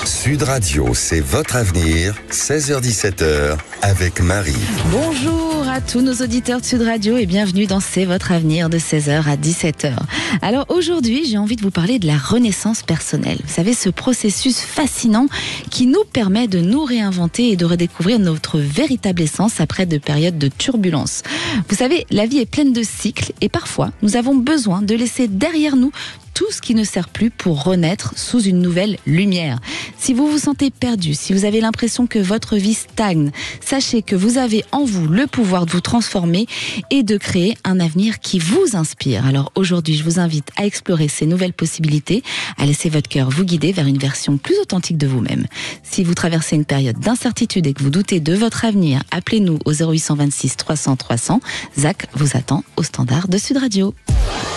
Sud Radio, c'est votre avenir, 16h-17h, avec Marie. Bonjour à tous nos auditeurs de Sud Radio et bienvenue dans C'est votre avenir de 16h à 17h. Alors aujourd'hui, j'ai envie de vous parler de la renaissance personnelle. Vous savez, ce processus fascinant qui nous permet de nous réinventer et de redécouvrir notre véritable essence après de périodes de turbulence. Vous savez, la vie est pleine de cycles et parfois, nous avons besoin de laisser derrière nous tout ce qui ne sert plus pour renaître sous une nouvelle lumière. Si vous vous sentez perdu, si vous avez l'impression que votre vie stagne, sachez que vous avez en vous le pouvoir de vous transformer et de créer un avenir qui vous inspire. Alors aujourd'hui, je vous invite à explorer ces nouvelles possibilités, à laisser votre cœur vous guider vers une version plus authentique de vous-même. Si vous traversez une période d'incertitude et que vous doutez de votre avenir, appelez-nous au 0826 300 300. Zach vous attend au standard de Sud Radio.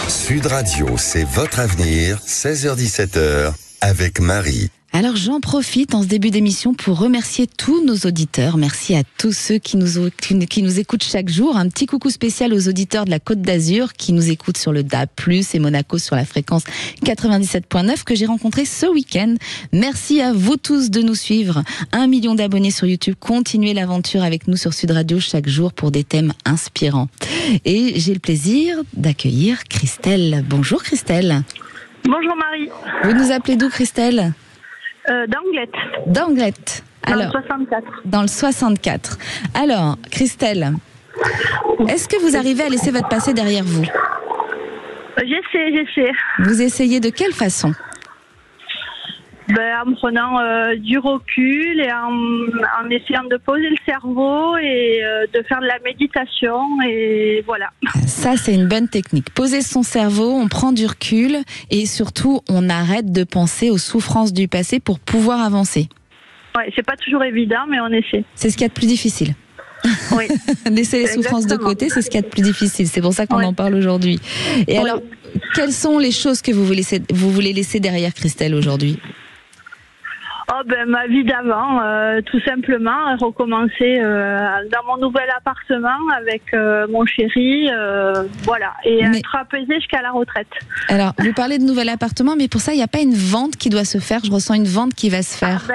Sud Radio, c'est votre avenir, 16h-17h, avec Marie. Alors j'en profite en ce début d'émission pour remercier tous nos auditeurs. Merci à tous ceux qui nous écoutent chaque jour. Un petit coucou spécial aux auditeurs de la Côte d'Azur qui nous écoutent sur le DAB+, et Monaco sur la fréquence 97.9 que j'ai rencontré ce week-end. Merci à vous tous de nous suivre. 1 million d'abonnés sur YouTube. Continuez l'aventure avec nous sur Sud Radio chaque jour pour des thèmes inspirants. Et j'ai le plaisir d'accueillir Christelle. Bonjour Christelle. Bonjour Marie. Vous nous appelez d'où Christelle ? D'Anglette. D'Anglette. Alors, dans le 64. Dans le 64. Alors, Christelle, est-ce que vous arrivez à laisser votre passé derrière vous ? J'essaie. Vous essayez de quelle façon ? En me prenant du recul et en essayant de poser le cerveau et de faire de la méditation et voilà. Ça, c'est une bonne technique. Poser son cerveau, on prend du recul et surtout, on arrête de penser aux souffrances du passé pour pouvoir avancer. Ouais, c'est pas toujours évident, mais on essaie. C'est ce qu'il y a de plus difficile. Oui. Laisser les souffrances de côté, c'est ce qu'il y a de plus difficile. C'est pour ça qu'on en parle aujourd'hui. Et alors, quelles sont les choses que vous voulez laisser derrière, Christelle, aujourd'hui ? Ma vie d'avant, tout simplement, recommencer dans mon nouvel appartement avec mon chéri, voilà, et être apaisé jusqu'à la retraite. Alors, vous parlez de nouvel appartement, mais pour ça, il n'y a pas une vente qui doit se faire. Je ressens une vente qui va se faire.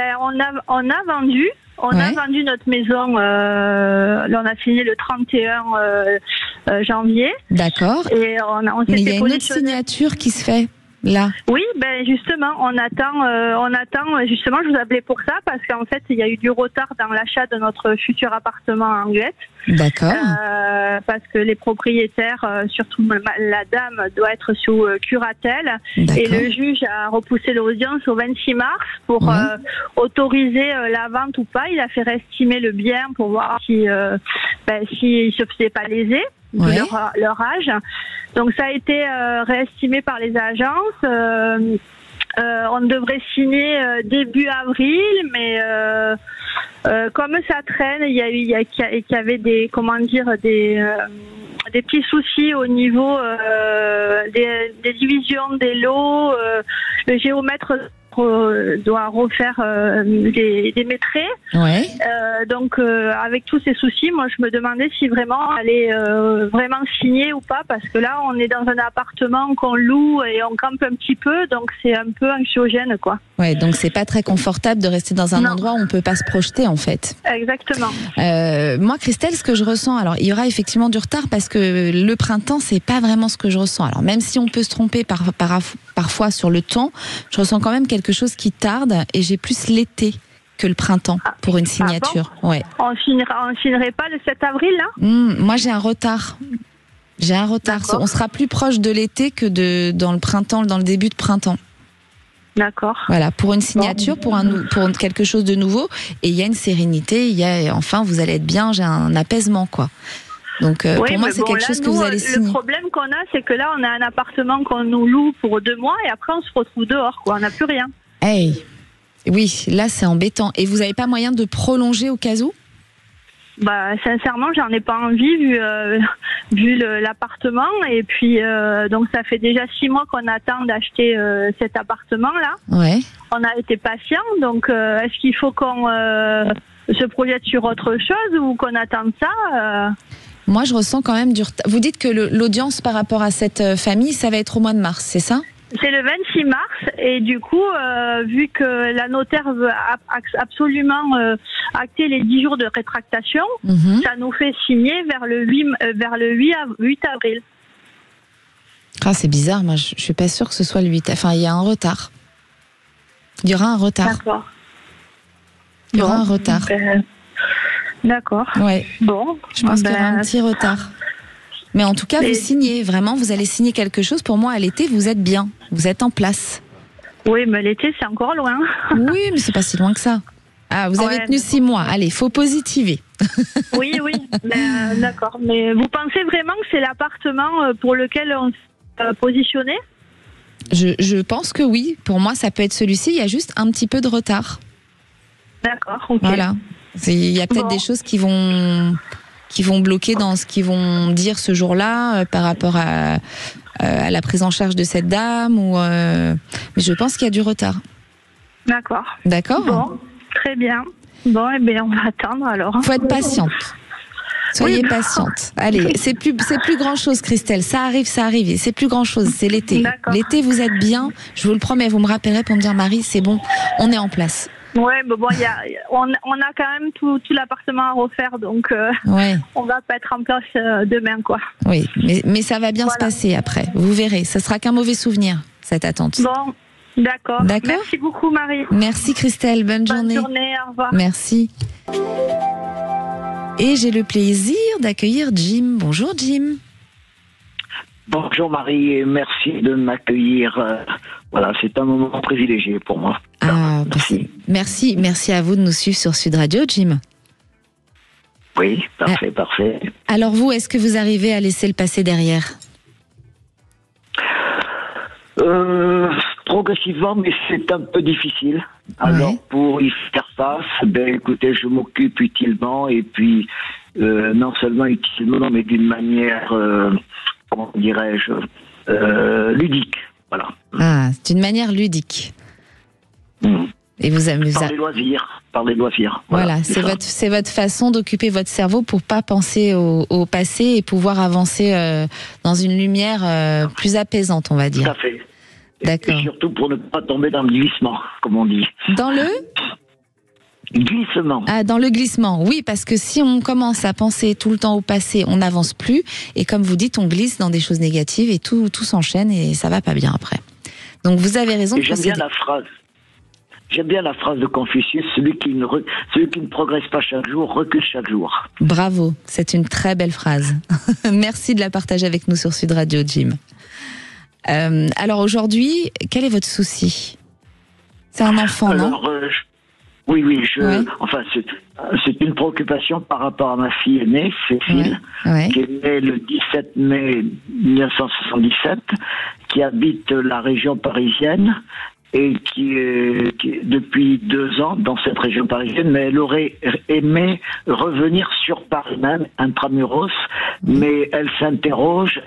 On a vendu. On a vendu notre maison, là on a signé le 31 janvier. D'accord. Et on mais il y a une autre signature qui se fait. Là. Oui, justement, on attend. Justement, je vous appelais pour ça parce qu'en fait, il y a eu du retard dans l'achat de notre futur appartement à Anglette. D'accord. Parce que les propriétaires, surtout la dame, doit être sous curatelle. D'accord. Et le juge a repoussé l'audience au 26 mars pour autoriser la vente ou pas. Il a fait réestimer le bien pour voir si se faisait pas léser de leur âge. Donc ça a été réestimé par les agences. On devrait signer début avril, mais comme ça traîne, il y avait des petits soucis au niveau des divisions des lots. Le géomètre doit refaire des métrés. Ouais. Donc avec tous ces soucis, moi je me demandais si vraiment allait vraiment signer ou pas, parce que là on est dans un appartement qu'on loue et on campe un petit peu, donc c'est un peu anxiogène quoi. Ouais, donc c'est pas très confortable de rester dans un endroit où on peut pas se projeter en fait. Exactement. Moi Christelle, ce que je ressens, alors il y aura effectivement du retard parce que le printemps c'est pas vraiment ce que je ressens. Alors même si on peut se tromper parfois sur le temps, je ressens quand même quelque chose qui tarde et j'ai plus l'été que le printemps pour une signature. Bon, ouais. On signerait pas le 7 avril là ? Moi j'ai un retard. D'accord. On sera plus proche de l'été que dans le printemps, dans le début de printemps. D'accord. Voilà, pour une signature, pour quelque chose de nouveau, et il y a une sérénité, enfin vous allez être bien, j'ai un apaisement quoi. Donc pour moi c'est quelque chose que vous allez signer. Le problème qu'on a, c'est que là on a un appartement qu'on nous loue pour 2 mois et après on se retrouve dehors quoi, on n'a plus rien. Hey. Oui, là c'est embêtant. Et vous n'avez pas moyen de prolonger au cas où ? Sincèrement, j'en ai pas envie vu l'appartement et puis donc ça fait déjà 6 mois qu'on attend d'acheter cet appartement là. Ouais. On a été patient, donc est-ce qu'il faut qu'on se projette sur autre chose ou qu'on attende ça Moi, je ressens quand même du retard. Vous dites que l'audience par rapport à cette famille, ça va être au mois de mars, c'est ça ? C'est le 26 mars et du coup, vu que la notaire veut absolument acter les 10 jours de rétractation, ça nous fait signer vers le 8 avril. Ah, c'est bizarre, moi je suis pas sûre que ce soit le 8. Enfin, il y a un retard. Il y aura un retard. D'accord. Il y aura un retard. D'accord. Ouais. Bon. Je pense qu'il y aura un petit retard. Mais en tout cas, vous signez, vraiment, vous allez signer quelque chose. Pour moi, à l'été, vous êtes bien, vous êtes en place. Oui, mais l'été, c'est encore loin. Oui, mais c'est pas si loin que ça. Ah, vous avez tenu 6 mois. Allez, faut positiver. Oui, d'accord. Mais vous pensez vraiment que c'est l'appartement pour lequel on s'est positionné ? Je pense que oui. Pour moi, ça peut être celui-ci. Il y a juste un petit peu de retard. D'accord, ok. Voilà. Il y a peut-être des choses qui vont bloquer dans ce qu'ils vont dire ce jour-là par rapport à la prise en charge de cette dame. Mais je pense qu'il y a du retard. D'accord. D'accord. Bon, très bien. Bon, eh bien, on va attendre alors. Faut être patiente. Soyez patiente. Allez, c'est plus grand chose, Christelle. Ça arrive. Et c'est plus grand chose. C'est l'été. D'accord. L'été, vous êtes bien. Je vous le promets. Vous me rappellerez pour me dire, Marie, c'est bon. On est en place. Ouais, mais bon, on a quand même tout l'appartement à refaire, donc on va pas être en place demain, quoi. Oui, mais ça va bien se passer après. Vous verrez. Ça sera qu'un mauvais souvenir, cette attente. Bon, d'accord. Merci beaucoup, Marie. Merci, Christelle. Bonne journée. Bonne journée. Au revoir. Merci. Et j'ai le plaisir d'accueillir Jim. Bonjour, Jim. Bonjour Marie et merci de m'accueillir. Voilà, c'est un moment privilégié pour moi. Merci à vous de nous suivre sur Sud Radio, Jim. Oui, parfait. Alors vous, est-ce que vous arrivez à laisser le passé derrière ? Progressivement, mais c'est un peu difficile. Alors pour y faire face, écoutez, je m'occupe utilement et puis non seulement utilement, mais d'une manière comment dirais-je, ludique, voilà. Ah, c'est une manière ludique. Et vous amusez par les loisirs. Voilà, c'est votre façon d'occuper votre cerveau pour pas penser au passé et pouvoir avancer dans une lumière plus apaisante, on va dire. Tout à fait. D'accord. Et surtout pour ne pas tomber dans le glissement, comme on dit. Dans le glissement. Ah, dans le glissement, oui, parce que si on commence à penser tout le temps au passé, on n'avance plus. Et comme vous dites, on glisse dans des choses négatives et tout s'enchaîne et ça va pas bien après. Donc vous avez raison. J'aime bien la phrase de Confucius, celui qui ne progresse pas chaque jour, recule chaque jour. Bravo, c'est une très belle phrase. Merci de la partager avec nous sur Sud Radio, Jim. Alors aujourd'hui, quel est votre souci ? C'est un enfant, non ? Oui, enfin, c'est une préoccupation par rapport à ma fille aînée, Cécile, qui est née le 17 mai 1977, qui habite la région parisienne et qui est depuis 2 ans dans cette région parisienne, mais elle aurait aimé revenir sur Paris même, intramuros, mais elle s'interroge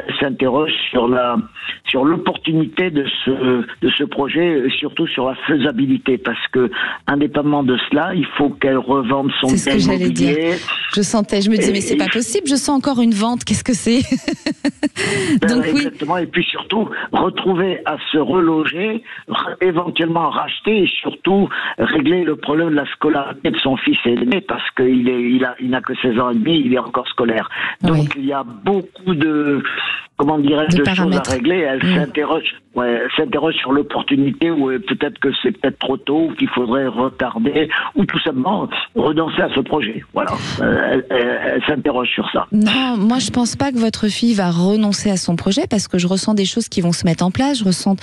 sur l'opportunité de ce projet, et surtout sur la faisabilité, parce que indépendamment de cela, il faut qu'elle revende son bien immobilier. C'est ce que j'allais dire. Je me disais, mais c'est pas possible, je sens encore une vente, qu'est-ce que c'est? Donc exactement, et puis surtout retrouver à se reloger, éventuellement racheter et surtout régler le problème de la scolarité de son fils aîné, parce qu'il n'a que 16 ans et demi, il est encore scolaire. Donc il y a beaucoup de choses à régler. Elle s'interroge sur l'opportunité, ou peut-être que c'est peut-être trop tôt, ou qu'il faudrait retarder, ou tout simplement renoncer à ce projet. Voilà. Elle s'interroge sur ça. Non, moi je pense pas que votre fille va renoncer à son projet, parce que je ressens des choses qui vont se mettre en place. Je ressens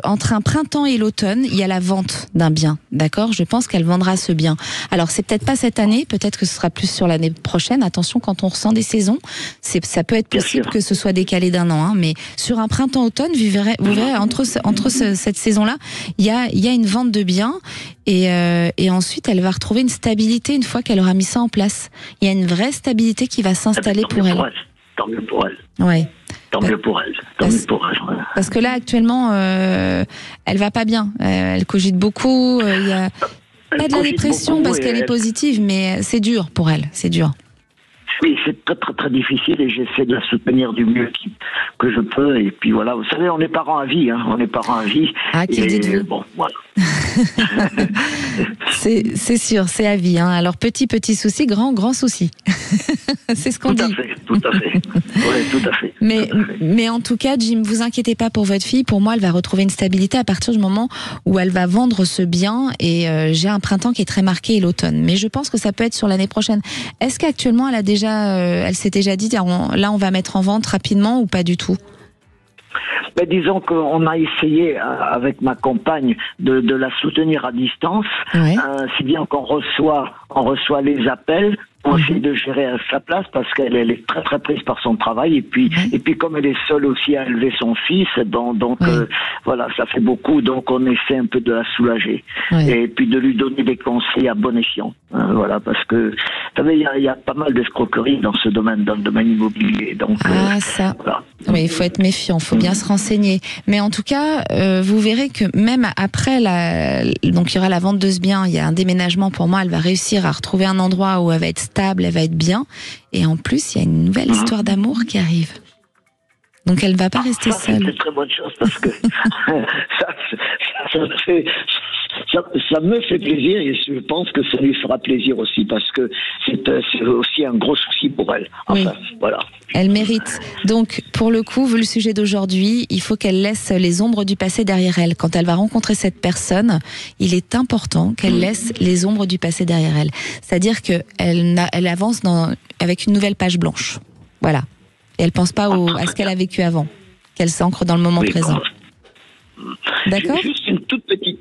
entre un printemps et l'automne, il y a la vente d'un bien. D'accord ? Je pense qu'elle vendra ce bien. Alors c'est peut-être pas cette année, peut-être que ce sera plus sur l'année prochaine. Attention, quand on ressent des saisons, ça peut être possible que ce soit décalé d'1 an, mais sur un printemps-automne, vous verrez entre cette saison-là, il y a une vente de biens et ensuite elle va retrouver une stabilité une fois qu'elle aura mis ça en place. Il y a une vraie stabilité qui va s'installer pour elle. Tant mieux pour elle. Ouais. Tant mieux pour elle. Parce que là actuellement, elle va pas bien. Elle cogite beaucoup. Il y a pas de la dépression parce qu'elle est positive, mais c'est dur pour elle. C'est dur. oui, c'est très très très difficile et j'essaie de la soutenir du mieux que je peux. Et puis voilà, vous savez, on est parents à vie, hein, on est parents à vie. Ah, qui dites-vous ? Bon, voilà. C'est sûr, c'est à vie. Hein. Alors petit souci, grand souci. C'est ce qu'on dit. Tout à fait. Oui, tout à fait. Mais en tout cas, Jim, vous inquiétez pas pour votre fille. Pour moi, elle va retrouver une stabilité à partir du moment où elle va vendre ce bien. Et j'ai un printemps qui est très marqué et l'automne. Mais je pense que ça peut être sur l'année prochaine. Est-ce qu'actuellement, elle s'est déjà dit, là, on va mettre en vente rapidement ou pas du tout ? Ben, disons qu'on a essayé avec ma compagne de la soutenir à distance, ouais. Si bien qu'on reçoit les appels. On essaie de gérer à sa place parce qu'elle est très très prise par son travail et puis comme elle est seule aussi à élever son fils, donc voilà, ça fait beaucoup, donc on essaie un peu de la soulager et puis de lui donner des conseils à bon escient, voilà, parce que vous savez, il y a pas mal d'escroqueries dans le domaine immobilier, donc ça. Voilà. Oui, il faut être méfiant, il faut bien se renseigner. Mais en tout cas, vous verrez que même après donc il y aura la vente de ce bien, il y a un déménagement. Pour moi, elle va réussir à retrouver un endroit où elle va être stable, elle va être bien. Et en plus, il y a une nouvelle histoire d'amour qui arrive. Donc elle ne va pas rester seule. C'est une très bonne chose parce que ça me fait plaisir et je pense que ça lui fera plaisir aussi parce que c'est aussi un gros souci pour elle. Enfin, voilà. Elle mérite. Donc, pour le coup, vu le sujet d'aujourd'hui, il faut qu'elle laisse les ombres du passé derrière elle. Quand elle va rencontrer cette personne, il est important qu'elle laisse les ombres du passé derrière elle. C'est-à-dire qu'elle avance avec une nouvelle page blanche. Voilà. Et elle pense pas à ce qu'elle a vécu avant. Qu'elle s'ancre dans le moment présent. D'accord. Juste une toute petite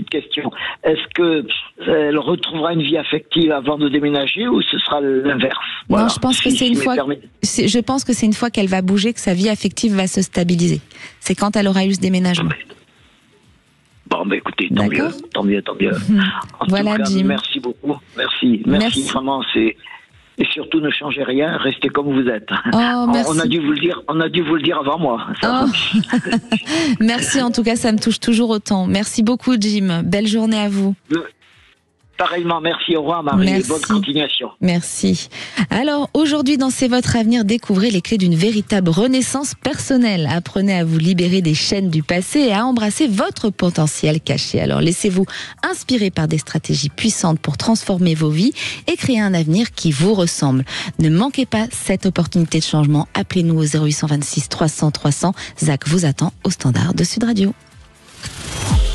question. Est-ce que elle retrouvera une vie affective avant de déménager ou ce sera l'inverse? Voilà. Non, je pense que je pense que c'est une fois qu'elle va bouger que sa vie affective va se stabiliser. C'est quand elle aura eu ce déménagement. Bon, écoutez, tant mieux. En voilà, tout cas, Jim. Merci beaucoup. Merci. Vraiment, et surtout, ne changez rien, restez comme vous êtes. Oh, merci. On a dû vous le dire avant moi. Merci, en tout cas, ça me touche toujours autant. Merci beaucoup, Jim. Belle journée à vous. Pareillement, merci, au revoir Marie, et bonne continuation. Merci. Alors, aujourd'hui, dans C'est votre avenir, découvrez les clés d'une véritable renaissance personnelle. Apprenez à vous libérer des chaînes du passé et à embrasser votre potentiel caché. Alors, laissez-vous inspirer par des stratégies puissantes pour transformer vos vies et créer un avenir qui vous ressemble. Ne manquez pas cette opportunité de changement. Appelez-nous au 0826 300 300. Zach vous attend au standard de Sud Radio.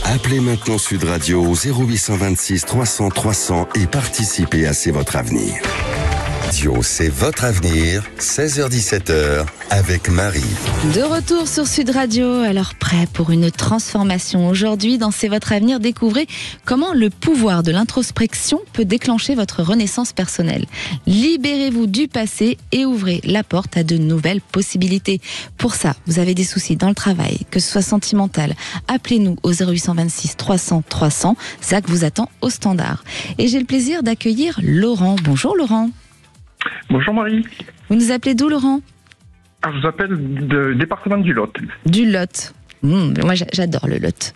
Appelez maintenant Sud Radio au 0826 300 300 et participez à C'est votre avenir. C'est votre avenir, 16h-17h, avec Marie. De retour sur Sud Radio, alors prêt pour une transformation. Aujourd'hui, dans C'est votre avenir, découvrez comment le pouvoir de l'introspection peut déclencher votre renaissance personnelle. Libérez-vous du passé et ouvrez la porte à de nouvelles possibilités. Pour ça, vous avez des soucis dans le travail, que ce soit sentimental, appelez-nous au 0826 300 300. Zach vous attend au standard. Et j'ai le plaisir d'accueillir Laurent. Bonjour Laurent. Bonjour Marie. Vous nous appelez d'où Laurent ? Je vous appelle du département du Lot. Du Lot. Moi j'adore le Lot.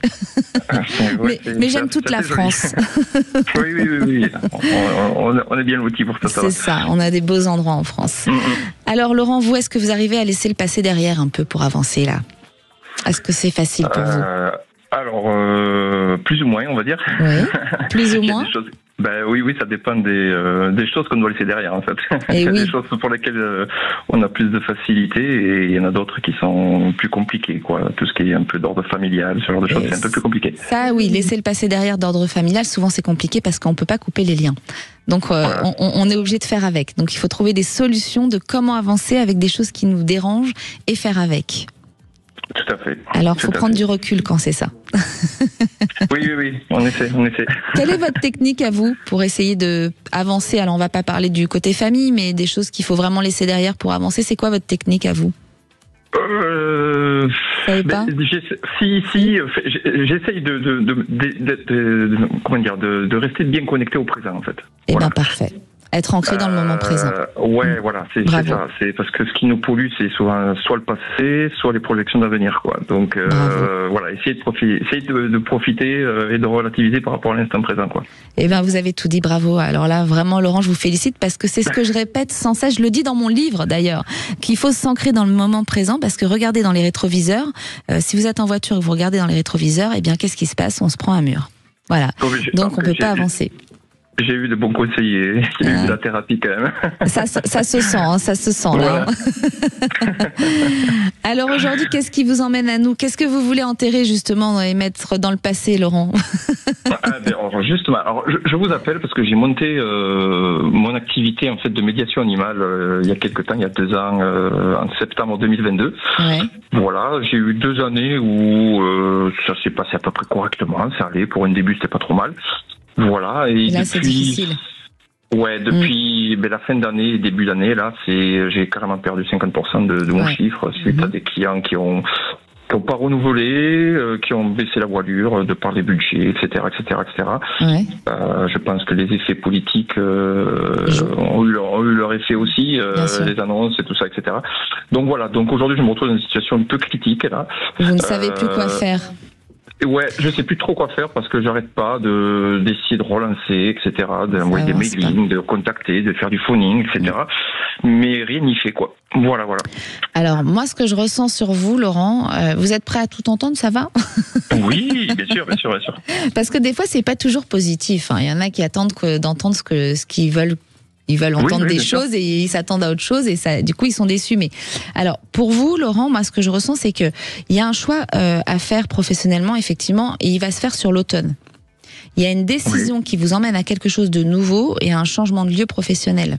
Mais j'aime toute la France. Oui. On est bien lotis pour ça. C'est ça, on a des beaux endroits en France. Alors Laurent, vous, est-ce que vous arrivez à laisser le passé derrière un peu pour avancer là ? Est-ce que c'est facile pour vous ? Alors, plus ou moins, on va dire. Oui, plus ou moins. Oui, ça dépend des choses qu'on doit laisser derrière, en fait. Il y a des choses pour lesquelles on a plus de facilité et il y en a d'autres qui sont plus compliquées, quoi. Tout ce qui est un peu d'ordre familial, ce genre de choses, c'est un peu plus compliqué. Ça, oui, laisser le passé derrière d'ordre familial, souvent c'est compliqué parce qu'on ne peut pas couper les liens. Donc, on est obligé de faire avec. Donc, il faut trouver des solutions de comment avancer avec des choses qui nous dérangent et faire avec. Tout à fait. Alors, il faut prendre du recul quand c'est ça. Oui, on essaie. Quelle est votre technique à vous pour essayer d'avancer ? Alors, on ne va pas parler du côté famille, mais des choses qu'il faut vraiment laisser derrière pour avancer. C'est quoi votre technique à vous ? Vous savez pas ? J'essaye de rester bien connecté au présent, en fait. Eh bien, parfait. Être ancré dans le moment présent. Ouais, voilà, c'est ça. C'est parce que ce qui nous pollue, c'est souvent soit le passé, soit les projections d'avenir, quoi. Donc voilà, essayer de profiter et de relativiser par rapport à l'instant présent, quoi. Eh ben, vous avez tout dit, bravo. Alors là, vraiment, Laurent, je vous félicite parce que c'est ce que je répète sans cesse. Je le dis dans mon livre, d'ailleurs, qu'il faut s'ancrer dans le moment présent parce que regardez dans les rétroviseurs. Si vous êtes en voiture et que vous regardez dans les rétroviseurs, eh bien, qu'est-ce qui se passe? On se prend un mur. Voilà. Donc, on peut pas avancer. J'ai eu de bons conseillers, j'ai eu de la thérapie quand même. Ça se sent, hein, ça se sent là. Alors aujourd'hui, qu'est-ce qui vous emmène à nous? Qu'est-ce que vous voulez enterrer justement et mettre dans le passé, Laurent? Justement, je vous appelle parce que j'ai monté mon activité en fait de médiation animale il y a quelques temps, il y a 2 ans, en septembre 2022. Ouais. Voilà, j'ai eu 2 années où ça s'est passé à peu près correctement, ça allait. Pour un début, c'était pas trop mal. Voilà, et là, c'est difficile. Ouais, depuis la fin d'année, début d'année, là, j'ai carrément perdu 50% de mon chiffre. C'est à des clients qui ont pas renouvelé, qui ont baissé la voilure de par les budgets, etc., etc., etc. Ouais. Je pense que les effets politiques ont eu leur effet aussi, les annonces et tout ça, etc. Donc voilà. Donc aujourd'hui, je me retrouve dans une situation un peu critique là. Vous ne savez plus quoi faire. Ouais, je sais plus trop quoi faire parce que j'arrête pas d'essayer de relancer, etc., d'envoyer des mailings, de contacter, de faire du phoning, etc. Mais rien n'y fait, quoi. Voilà. Alors, moi, ce que je ressens sur vous, Laurent, vous êtes prêt à tout entendre, ça va? Oui, bien sûr. Parce que des fois, c'est pas toujours positif, hein. Il y en a qui attendent d'entendre ce qu'ils veulent. Ils veulent entendre des choses et ils s'attendent à autre chose et ça, du coup, ils sont déçus. Mais alors, pour vous, Laurent, moi, ce que je ressens, c'est que il y a un choix à faire professionnellement, effectivement, et il va se faire sur l'automne. Il y a une décision qui vous emmène à quelque chose de nouveau et à un changement de lieu professionnel.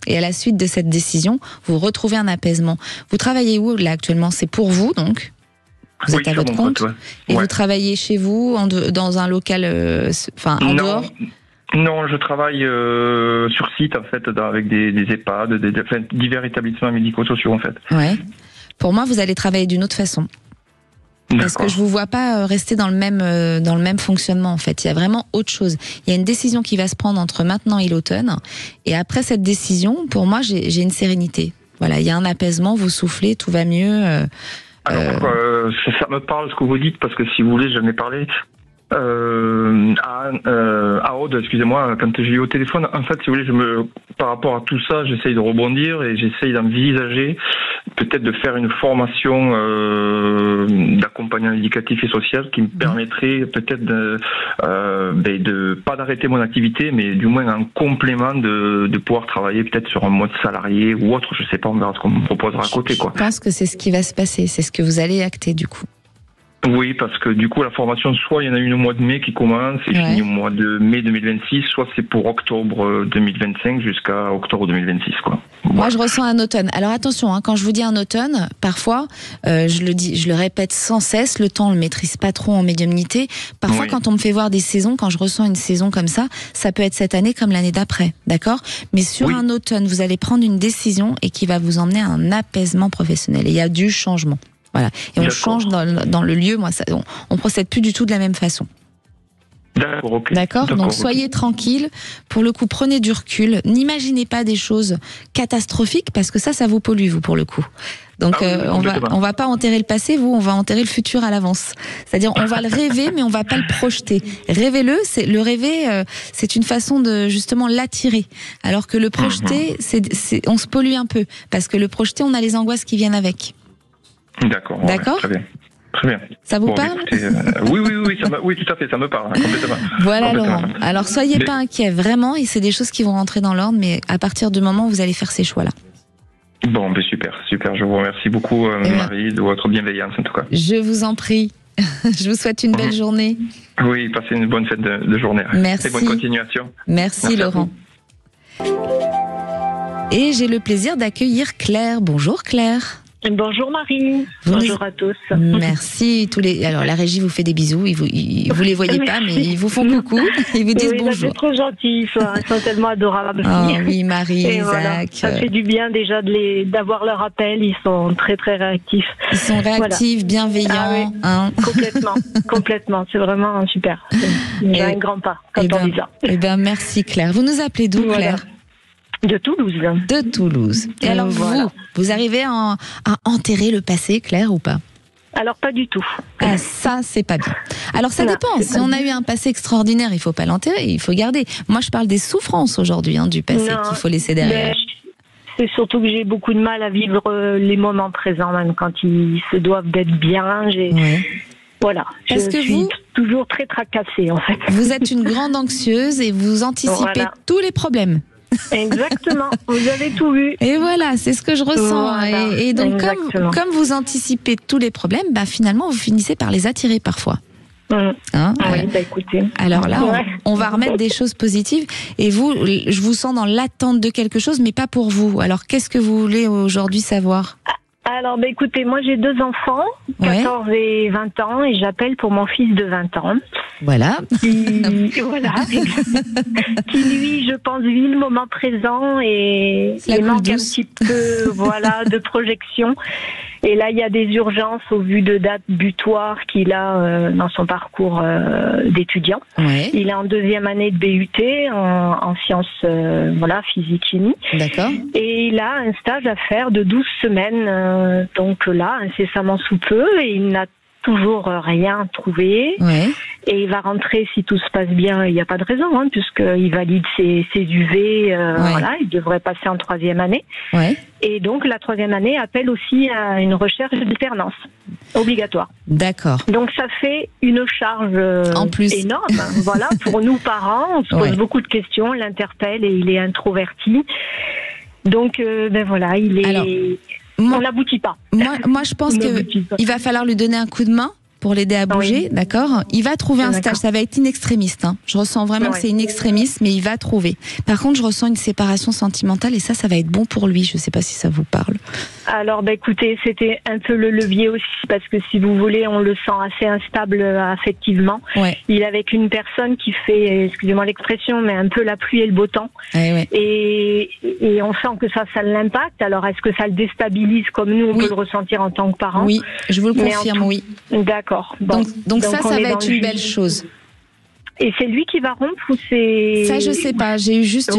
Et à la suite de cette décision, vous retrouvez un apaisement. Vous travaillez où là actuellement? C'est pour vous, donc? Vous êtes à votre compte, et vous travaillez chez vous, dans un local, en dehors? Non, je travaille sur site en fait avec des EHPAD, divers établissements médico-sociaux en fait. Ouais. Pour moi, vous allez travailler d'une autre façon. Parce que je vous vois pas rester dans le même fonctionnement en fait. Il y a vraiment autre chose. Il y a une décision qui va se prendre entre maintenant et l'automne. Et après cette décision, pour moi, j'ai une sérénité. Voilà, il y a un apaisement. Vous soufflez, tout va mieux. Alors, ça me parle ce que vous dites parce que si vous voulez, j'en ai parlé. À Aude, excusez-moi, quand j'ai eu au téléphone, en fait, si vous voulez, par rapport à tout ça, j'essaye de rebondir et j'essaye d'envisager peut-être de faire une formation d'accompagnement éducatif et social qui me permettrait peut-être de pas d'arrêter mon activité, mais du moins en complément de pouvoir travailler peut-être sur un mode salarié ou autre, je sais pas, on verra ce qu'on me proposera à côté, quoi. Je pense que c'est ce qui va se passer, c'est ce que vous allez acter du coup. Oui, parce que du coup, la formation, soit il y en a une au mois de mai qui commence et finit au mois de mai 2026, soit c'est pour octobre 2025 jusqu'à octobre 2026, quoi. Moi, je ressens un automne. Alors attention, hein, quand je vous dis un automne, parfois, je le répète sans cesse, le temps on le maîtrise pas trop en médiumnité. Parfois, quand on me fait voir des saisons, quand je ressens une saison comme ça peut être cette année comme l'année d'après, d'accord? Mais sur un automne, vous allez prendre une décision et qui va vous emmener à un apaisement professionnel. Et il y a du changement. Voilà. Et on change dans le lieu. Moi, on procède plus du tout de la même façon. D'accord, ok. D'accord. Donc soyez tranquille. Pour le coup, prenez du recul. N'imaginez pas des choses catastrophiques parce que ça vous pollue, vous, pour le coup. Donc on va pas enterrer le passé, on va enterrer le futur à l'avance. C'est-à-dire on va le rêver, mais on va pas le projeter. Rêvez-le, le rêver, c'est une façon de justement l'attirer. Alors que le projeter, on se pollue un peu parce que le projeter, on a les angoisses qui viennent avec. D'accord. Très bien. Très bien. Ça vous parle? Écoutez, oui, tout à fait, ça me parle, complètement. Voilà, Laurent. Alors, soyez pas inquiets, vraiment, et c'est des choses qui vont rentrer dans l'ordre, mais à partir du moment où vous allez faire ces choix-là. Bon, super. Je vous remercie beaucoup, Marie, de votre bienveillance, en tout cas. Je vous en prie. Je vous souhaite une belle journée. Oui, passez une bonne fête de journée. Merci. Et bonne continuation. Merci Laurent. Et j'ai le plaisir d'accueillir Claire. Bonjour Claire. Bonjour Marie, bonjour à tous. Merci. Alors la régie vous fait des bisous, vous les voyez pas, mais ils vous font coucou, ils vous disent bonjour. C'est trop gentil, ils sont tellement adorables. Oh oui, Marie, Isaac. Voilà. Ça fait du bien déjà d'avoir leur appel, ils sont très très réactifs. Ils sont réactifs, bienveillants. Hein. Complètement, c'est vraiment super. C'est un grand pas quand on dit ça. Merci Claire. Vous nous appelez d'où Claire? De Toulouse. De Toulouse. Et alors vous arrivez à enterrer le passé, Claire, ou pas? Alors pas du tout. Ah, ça c'est pas bien. Alors ça dépend. Si on a eu un passé extraordinaire, il faut pas l'enterrer, il faut garder. Moi je parle des souffrances aujourd'hui du passé qu'il faut laisser derrière. C'est surtout que j'ai beaucoup de mal à vivre les moments présents, même quand ils se doivent d'être bien. Voilà, je suis toujours très tracassée en fait. Vous êtes une grande anxieuse et vous anticipez tous les problèmes. Exactement, vous avez tout vu. Et voilà, c'est ce que je ressens. Voilà, et donc comme vous anticipez tous les problèmes, finalement vous finissez par les attirer parfois. Oui, écoutez. Alors là, on va remettre des choses positives. Et vous, je vous sens dans l'attente de quelque chose, mais pas pour vous. Alors qu'est-ce que vous voulez aujourd'hui savoir? Alors, écoutez, moi j'ai 2 enfants, 14 et 20 ans, et j'appelle pour mon fils de 20 ans. Voilà. Qui lui, je pense, vit le moment présent et il manque un petit peu de projection. Et là, il y a des urgences au vu de dates butoirs qu'il a dans son parcours d'étudiant. Ouais. Il est en 2e année de BUT en sciences physique-chimie. D'accord. Et il a un stage à faire de 12 semaines. Donc là, incessamment sous peu, et il n'a toujours rien trouvé. Ouais. Et il va rentrer, si tout se passe bien, il n'y a pas de raison, puisqu'il valide ses UV, il devrait passer en 3e année. Ouais. Et donc la 3e année appelle aussi à une recherche d'alternance obligatoire. D'accord. Donc ça fait une charge en plus énorme. Pour nous parents, on se pose beaucoup de questions, on l'interpelle et il est introverti. Donc il est... Alors, on n'aboutit pas. Moi, je pense qu'il va falloir lui donner un coup de main pour l'aider à bouger, d'accord? Il va trouver un stage, ça va être in extremis. Je ressens vraiment que c'est in extremis, mais il va trouver. Par contre, je ressens une séparation sentimentale et ça va être bon pour lui. Je ne sais pas si ça vous parle. Alors, écoutez, c'était un peu le levier aussi, parce que si vous voulez, on le sent assez instable affectivement. Ouais. Il est avec une personne qui fait, excusez-moi l'expression, mais un peu la pluie et le beau temps. Et on sent que ça l'impacte. Alors, est-ce que ça le déstabilise comme nous, on peut le ressentir en tant que parents? Oui, je vous le confirme, oui. D'accord. Bon. Donc ça va être une belle chose. Et c'est lui qui va rompre ou c'est... Ça, je sais pas. J'ai juste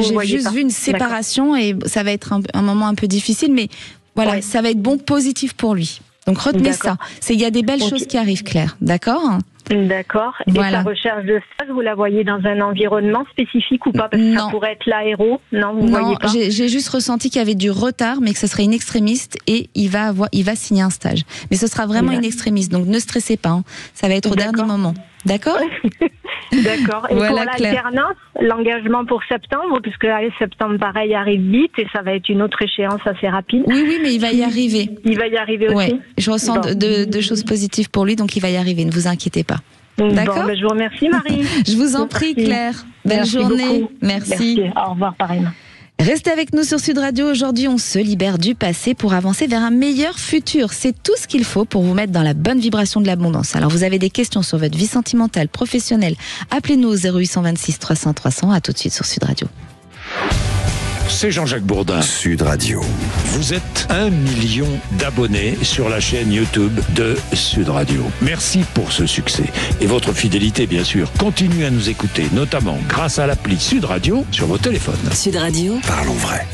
vu une séparation et ça va être un moment un peu difficile, mais voilà, ça va être positif pour lui. Donc retenez ça. Il y a des belles choses qui arrivent, Claire. D'accord ? D'accord. Et sa recherche de stage, vous la voyez dans un environnement spécifique ou pas? Parce que ça pourrait être l'aéro. Non, vous voyez pas. J'ai juste ressenti qu'il y avait du retard, mais que ce serait une extrémiste et il va signer un stage. Mais ce sera vraiment une extrémiste, donc ne stressez pas. Ça va être au dernier moment. D'accord? D'accord. Et pour l'alternance, l'engagement pour septembre, puisque septembre, pareil, arrive vite et ça va être une autre échéance assez rapide. Oui, mais il va y arriver. Il va y arriver aussi. Ouais. Je ressens de choses positives pour lui, donc il va y arriver. Ne vous inquiétez pas. D'accord. Je vous remercie, Marie. Je vous en prie, Claire. Belle journée. Merci. Au revoir, pareillement. Restez avec nous sur Sud Radio. Aujourd'hui, on se libère du passé pour avancer vers un meilleur futur. C'est tout ce qu'il faut pour vous mettre dans la bonne vibration de l'abondance. Alors, vous avez des questions sur votre vie sentimentale, professionnelle. Appelez-nous au 0826 300 300. À tout de suite sur Sud Radio. C'est Jean-Jacques Bourdin. Sud Radio. Vous êtes 1 million d'abonnés sur la chaîne YouTube de Sud Radio. Merci pour ce succès. Et votre fidélité, bien sûr. Continuez à nous écouter, notamment grâce à l'appli Sud Radio sur vos téléphones. Sud Radio. Parlons vrai.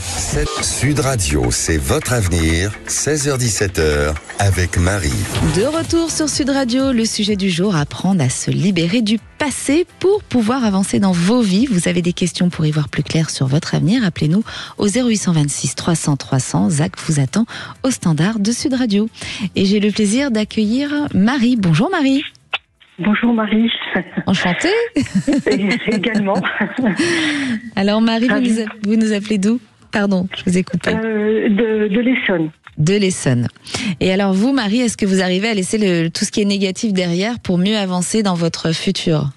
Sud Radio, c'est votre avenir. 16h-17h avec Marie. De retour sur Sud Radio, le sujet du jour, apprendre à se libérer du passé pour pouvoir avancer dans vos vies. Vous avez des questions pour y voir plus clair sur votre avenir, appelez-nous au 0826 300 300. Zach vous attend au standard de Sud Radio. Et j'ai le plaisir d'accueillir Marie. Bonjour Marie. Bonjour Marie. Enchantée. Également. Alors Marie, vous nous appelez d'où? Pardon, je vous ai coupé. De l'Essonne. De l'Essonne. Et alors vous, Marie, est-ce que vous arrivez à laisser tout ce qui est négatif derrière pour mieux avancer dans votre futur?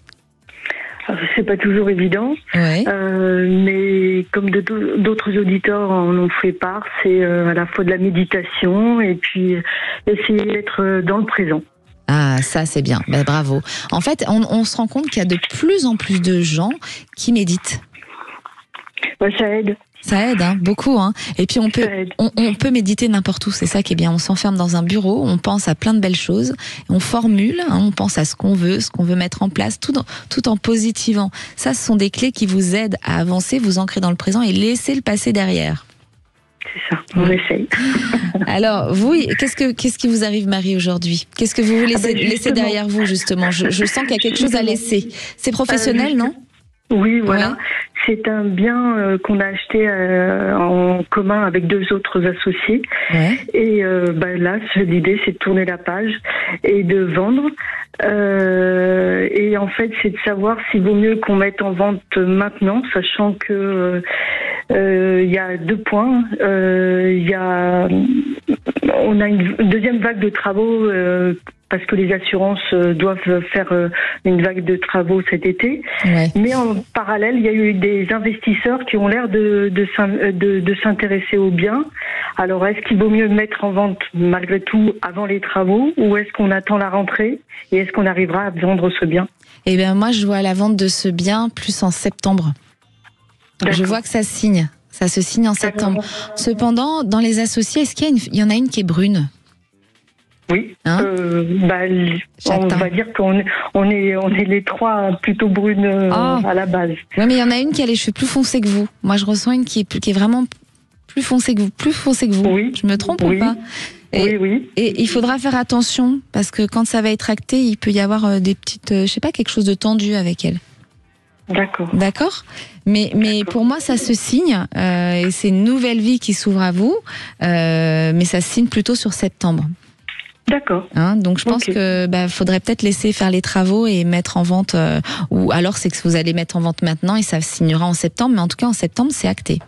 C'est pas toujours évident, mais comme d'autres auditeurs en ont fait part, c'est à la fois de la méditation et puis essayer d'être dans le présent. Ah, ça c'est bien, bravo. En fait, on se rend compte qu'il y a de plus en plus de gens qui méditent. Ça aide. Ça aide, beaucoup. Et puis on peut méditer n'importe où, c'est ça qui est bien. On s'enferme dans un bureau, on pense à plein de belles choses, on formule, on pense à ce qu'on veut mettre en place, tout en positivant. Ça, ce sont des clés qui vous aident à avancer, vous ancrer dans le présent et laisser le passé derrière. C'est ça, on essaye. Alors, vous, qu'est-ce qui vous arrive, Marie, aujourd'hui? Qu'est-ce que vous voulez laisser derrière vous, justement? Je sens qu'il y a quelque chose à laisser. C'est professionnel, non? Oui, voilà. Ouais. C'est un bien qu'on a acheté en commun avec 2 autres associés. Ouais. Et là, l'idée, c'est de tourner la page et de vendre. Et en fait, c'est de savoir s'il vaut mieux qu'on mette en vente maintenant, sachant que y a 2 points. On a une deuxième vague de travaux parce que les assurances doivent faire une vague de travaux cet été. Ouais. Mais en parallèle, il y a eu des investisseurs qui ont l'air de s'intéresser aux biens. Alors, est-ce qu'il vaut mieux mettre en vente malgré tout avant les travaux ou est-ce qu'on attend la rentrée et est-ce qu'on arrivera à vendre ce bien? Eh bien, moi, je vois la vente de ce bien plus en septembre. D'accord. Je vois que ça signe. Ça se signe en septembre. Cependant, dans les associés, est-ce qu'il y en a une qui est brune? Oui, on va dire qu'on est les 3 plutôt brunes à la base. Oui, mais il y en a une qui a les cheveux plus foncés que vous. Moi, je ressens une qui est vraiment plus foncée que vous. Oui. Je me trompe ou pas? Oui. Et il faudra faire attention parce que quand ça va être acté, il peut y avoir des petites, quelque chose de tendu avec elle. D'accord. Mais pour moi, ça se signe et c'est une nouvelle vie qui s'ouvre à vous. Mais ça se signe plutôt sur septembre. D'accord. Donc je pense que faudrait peut-être laisser faire les travaux et mettre en vente, ou alors c'est que vous allez mettre en vente maintenant et ça signera en septembre, mais en tout cas en septembre c'est acté.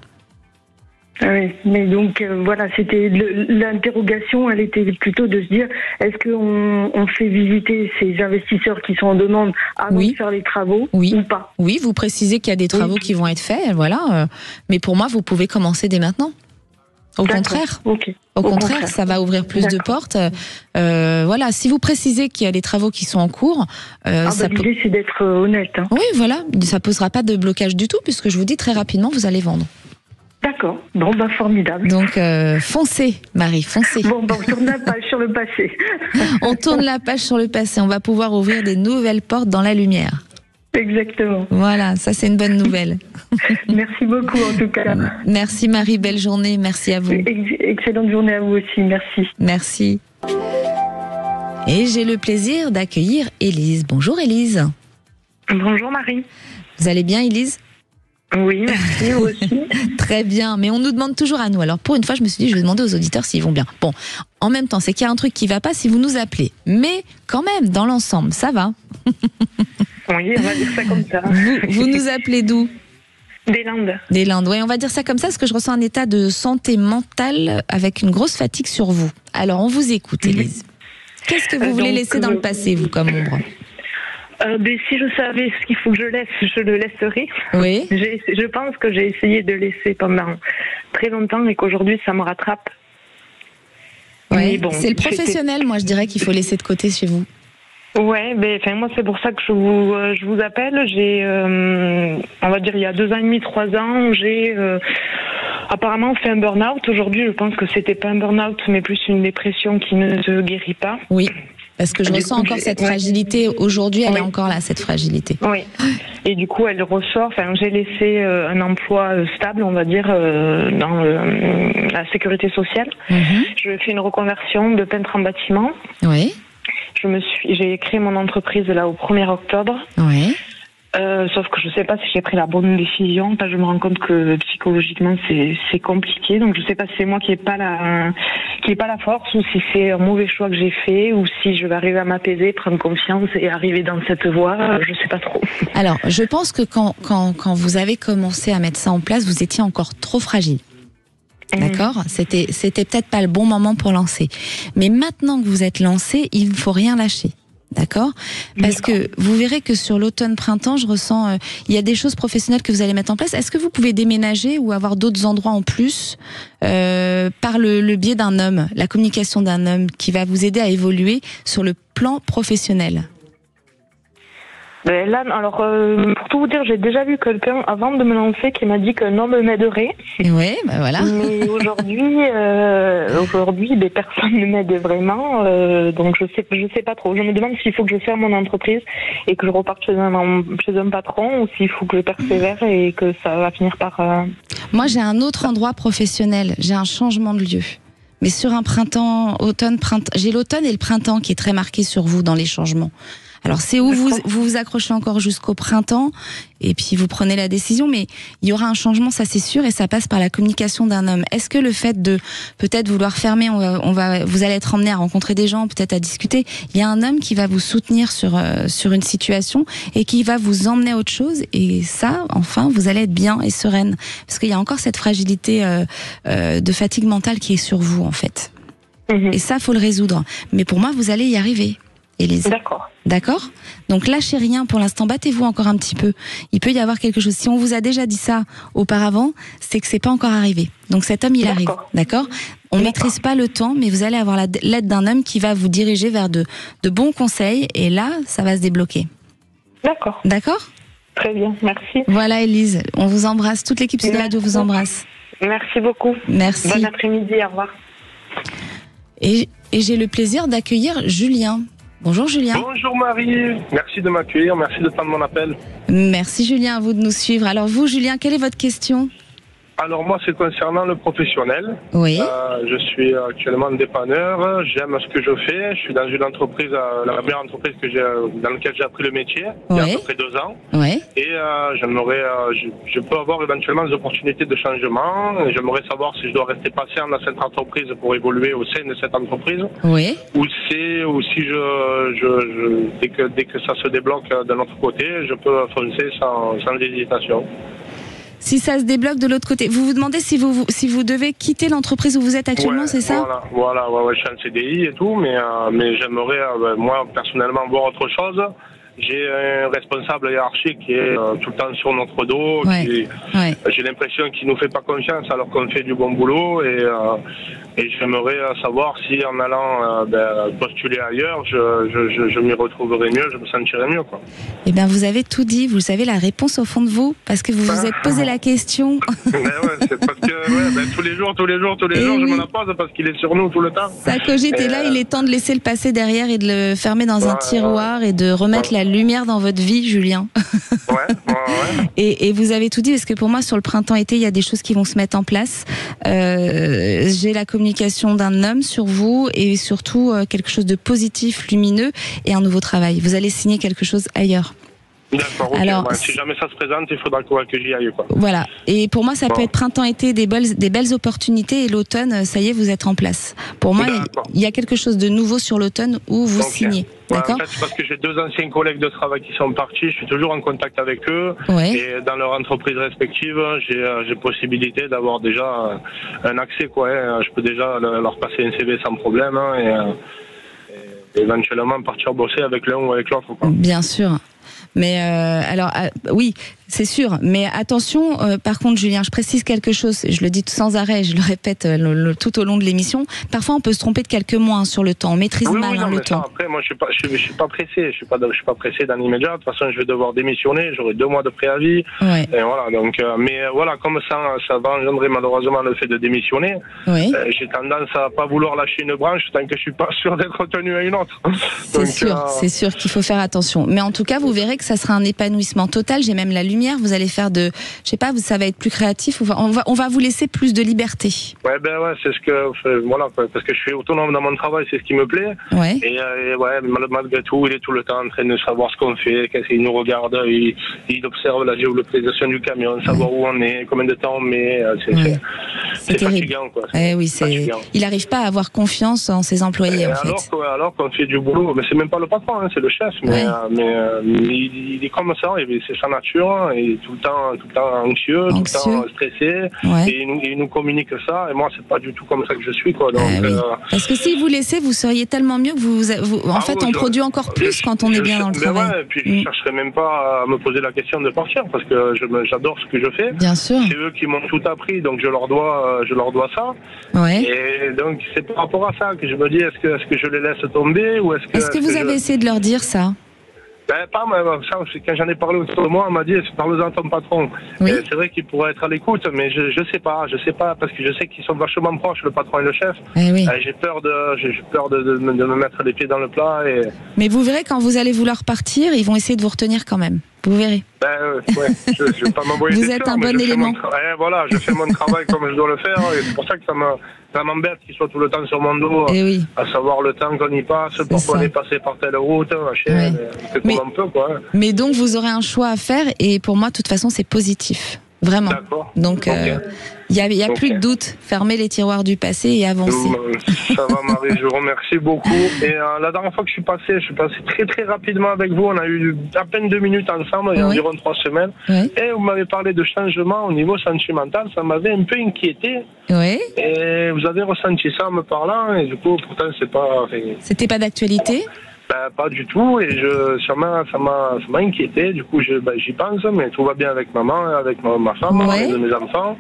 Oui, mais donc voilà, c'était l'interrogation, elle était plutôt de se dire, est-ce qu'on fait visiter ces investisseurs qui sont en demande avant de faire les travaux ou pas? Oui, vous précisez qu'il y a des travaux qui vont être faits, voilà. Mais pour moi, vous pouvez commencer dès maintenant. Au contraire. Au contraire, ça va ouvrir plus de portes. Voilà, si vous précisez qu'il y a des travaux qui sont en cours, l'idée c'est d'être honnête. Oui, voilà, ça posera pas de blocage du tout, puisque je vous dis très rapidement, vous allez vendre. D'accord. Bon, formidable. Donc, foncez, Marie, foncez. Bon, on tourne la page sur le passé. On tourne la page sur le passé. On va pouvoir ouvrir des nouvelles portes dans la lumière. Exactement. Voilà, ça c'est une bonne nouvelle. Merci beaucoup en tout cas. Merci Marie, belle journée, merci à vous. Excellente journée à vous aussi, merci. Merci. Et j'ai le plaisir d'accueillir Élise. Bonjour Élise. Bonjour Marie. Vous allez bien Élise? Oui, merci, vous aussi. Très bien, mais on nous demande toujours à nous. Alors pour une fois, je me suis dit, je vais demander aux auditeurs s'ils vont bien. Bon, en même temps, c'est qu'il y a un truc qui va pas si vous nous appelez. Mais quand même, dans l'ensemble, ça va. Oui, on va dire ça comme ça. Vous nous appelez d'où? Des Landes. Des Landes, oui, on va dire ça comme ça, parce que je ressens un état de santé mentale avec une grosse fatigue sur vous. Alors, on vous écoute, Élise. Qu'est-ce que vous voulez laisser dans le passé, vous, comme ombre? Si je savais ce qu'il faut que je laisse, je le laisserais. Oui. Je pense que j'ai essayé de laisser pendant très longtemps et qu'aujourd'hui, ça me rattrape. Oui, c'est le professionnel, moi, je dirais qu'il faut laisser de côté chez vous. Ouais, moi c'est pour ça que je vous appelle. J'ai, on va dire il y a 2 ans et demi, 3 ans, j'ai apparemment fait un burn-out. Aujourd'hui, je pense que c'était pas un burn-out, mais plus une dépression qui ne se guérit pas. Oui. Parce que je ressens encore cette fragilité. Aujourd'hui, elle est encore là, cette fragilité. Oui. Et du coup, elle ressort. Enfin, j'ai laissé un emploi stable, on va dire, dans la sécurité sociale. Je fais une reconversion de peintre en bâtiment. Oui. J'ai créé mon entreprise là au 1er octobre. Oui. Sauf que je sais pas si j'ai pris la bonne décision. Je me rends compte que psychologiquement c'est compliqué. Donc je sais pas si c'est moi qui ai pas la force ou si c'est un mauvais choix que j'ai fait ou si je vais arriver à m'apaiser, prendre confiance et arriver dans cette voie. Je sais pas trop. Alors je pense que quand vous avez commencé à mettre ça en place, vous étiez encore trop fragile. D'accord ? C'était peut-être pas le bon moment pour lancer. Mais maintenant que vous êtes lancé, il ne faut rien lâcher. D'accord ? Parce que vous verrez que sur l'automne-printemps, je ressens, il y a des choses professionnelles que vous allez mettre en place. Est-ce que vous pouvez déménager ou avoir d'autres endroits en plus par le biais d'un homme, la communication d'un homme qui va vous aider à évoluer sur le plan professionnel ? Ben là, alors, pour tout vous dire, j'ai déjà vu quelqu'un avant de me lancer qui m'a dit qu'un homme m'aiderait. Oui, ben voilà. Mais aujourd'hui, ben, personne ne m'aide vraiment. Donc je sais pas trop. Je me demande s'il faut que je ferme mon entreprise et que je reparte chez un patron, ou s'il faut que je persévère et que ça va finir par... Moi, j'ai un autre endroit professionnel. J'ai un changement de lieu. Mais sur un printemps, automne, printemps, j'ai l'automne et le printemps qui est très marqué sur vous dans les changements. Alors c'est où vous accrochez encore jusqu'au printemps et puis vous prenez la décision, mais il y aura un changement, ça c'est sûr, et ça passe par la communication d'un homme. Est-ce que le fait de peut-être vouloir fermer, vous allez être emmené à rencontrer des gens, peut-être à discuter, il y a un homme qui va vous soutenir sur une situation et qui va vous emmener à autre chose, et ça, enfin, vous allez être bien et sereine, parce qu'il y a encore cette fragilité de fatigue mentale qui est sur vous en fait. Et ça, faut le résoudre. Mais pour moi, vous allez y arriver, Élise. D'accord. Donc lâchez rien pour l'instant, battez-vous encore un petit peu. Il peut y avoir quelque chose. Si on vous a déjà dit ça auparavant, c'est que c'est pas encore arrivé. Donc cet homme, il arrive. D'accord. On maîtrise pas le temps, mais vous allez avoir l'aide d'un homme qui va vous diriger vers de bons conseils, et là, ça va se débloquer. D'accord. Très bien, merci. Voilà, Élise, on vous embrasse. Toute l'équipe Sud Radio vous embrasse. Merci beaucoup. Merci. Bon après-midi, au revoir. Et j'ai le plaisir d'accueillir Julien. Bonjour Julien. Bonjour Marie, merci de m'accueillir, merci de prendre mon appel. Merci Julien, à vous de nous suivre. Alors vous Julien, quelle est votre question ? Alors moi c'est concernant le professionnel. Oui. Je suis actuellement dépanneur, j'aime ce que je fais, je suis dans une entreprise, la première entreprise dans laquelle j'ai appris le métier, il y a à peu près 2 ans. Oui. Et je peux avoir éventuellement des opportunités de changement, et j'aimerais savoir si je dois rester patient dans cette entreprise pour évoluer au sein de cette entreprise. Oui. Ou si dès que ça se débloque de notre côté, je peux foncer sans hésitation. Si ça se débloque de l'autre côté, vous vous demandez si vous devez quitter l'entreprise où vous êtes actuellement, c'est ça ? Voilà, je suis en CDI et tout, mais j'aimerais, moi, personnellement, voir autre chose. J'ai un responsable hiérarchique qui est tout le temps sur notre dos. J'ai l'impression qu'il nous fait pas confiance alors qu'on fait du bon boulot, et j'aimerais savoir si en allant postuler ailleurs, je m'y retrouverai mieux, je me sentirai mieux, quoi. Eh bien, vous avez tout dit, vous savez la réponse au fond de vous, parce que vous vous êtes posé la question. C'est parce que tous les jours, je me la pose parce qu'il est sur nous tout le temps. Ça cogite, et là, il est temps de laisser le passé derrière et de le fermer dans un tiroir et de remettre la lumière dans votre vie, Julien. Et vous avez tout dit, parce que pour moi, sur le printemps-été, il y a des choses qui vont se mettre en place. J'ai la communication d'un homme sur vous, et surtout quelque chose de positif, lumineux, et un nouveau travail. Vous allez signer quelque chose ailleurs. D'accord, ok. Alors, si jamais ça se présente, il faudra que j'y aille, quoi. Voilà. Et pour moi, ça peut être printemps-été, des belles opportunités, et l'automne, ça y est, vous êtes en place. Pour moi, il y a quelque chose de nouveau sur l'automne où vous signez. D'accord. En fait, c'est parce que j'ai 2 anciens collègues de travail qui sont partis, je suis toujours en contact avec eux. Et dans leur entreprise respective, j'ai possibilité d'avoir déjà un accès, quoi. Je peux déjà leur passer un CV sans problème, et éventuellement partir bosser avec l'un ou avec l'autre, quoi. Bien sûr. Mais oui, c'est sûr. Mais attention, par contre, Julien, je précise quelque chose. Je le dis sans arrêt, je le répète tout au long de l'émission. Parfois, on peut se tromper de quelques mois sur le temps. On maîtrise mal le temps. Après, moi, je suis pas pressé. Je suis pas pressé dans l'immédiat. De toute façon, je vais devoir démissionner. J'aurai 2 mois de préavis. Et voilà. Donc, mais voilà, comme ça va engendrer malheureusement le fait de démissionner. J'ai tendance à pas vouloir lâcher une branche tant que je suis pas sûr d'être retenu à une autre. C'est sûr qu'il faut faire attention. Mais en tout cas, vous verrez que ça sera un épanouissement total. J'ai même la lumière. Vous allez faire ça va être plus créatif. On va vous laisser plus de liberté. C'est ce que, voilà, parce que je suis autonome dans mon travail, c'est ce qui me plaît. Et malgré tout, il est tout le temps en train de savoir ce qu'on fait, qu'est-ce qu'il nous regarde, il observe la géolocalisation du camion, savoir où on est, combien de temps on met. C'est fatigant, quoi. Il n'arrive pas à avoir confiance en ses employés, alors qu'on fait du boulot, mais c'est même pas le patron, c'est le chef, mais il est comme ça, c'est sa nature, et tout le temps anxieux, tout le temps stressé, et il nous communique ça, et moi c'est pas du tout comme ça que je suis, quoi. Donc, parce que si vous laissez, vous seriez tellement mieux que en fait on produit encore plus quand on est bien dans le travail. Et puis je chercherai même pas à me poser la question de partir, parce que j'adore ce que je fais. Bien sûr. C'est eux qui m'ont tout appris, donc je leur dois ça. Et donc c'est par rapport à ça que je me dis, est-ce que je les laisse tomber, ou est-ce que vous avez essayé de leur dire ça? Quand j'en ai parlé autour de moi, on m'a dit parle-en à ton patron. Oui. C'est vrai qu'il pourrait être à l'écoute, mais je sais pas, parce que je sais qu'ils sont vachement proches, le patron et le chef. Oui. J'ai peur de me mettre les pieds dans le plat. Mais vous verrez, quand vous allez vouloir partir, ils vont essayer de vous retenir quand même. Vous verrez. Je vais pas m'envoyer Vous êtes un bon élément. Voilà, je fais mon travail comme je dois le faire, et c'est pour ça que ça m'embête qu'il soit tout le temps sur mon dos, à savoir le temps qu'on y passe, pourquoi on est passé par telle route, machin, c'est comme un peu, quoi. Mais donc, vous aurez un choix à faire, et pour moi, de toute façon, c'est positif. Vraiment. D'accord. Donc, il y a plus de doute. Fermez les tiroirs du passé et avancez. Ça va, Marie, je vous remercie beaucoup. Et la dernière fois que je suis passé très très rapidement avec vous. On a eu à peine 2 minutes ensemble, il y a environ 3 semaines. Oui. Et vous m'avez parlé de changement au niveau sentimental. Ça m'avait un peu inquiété. Oui. Et vous avez ressenti ça en me parlant. Et du coup, pourtant, c'est pas... C'était pas d'actualité ? Pas du tout, et ça m'a inquiété. Du coup, j'y pense, mais tout va bien avec maman, avec ma femme, avec mes enfants.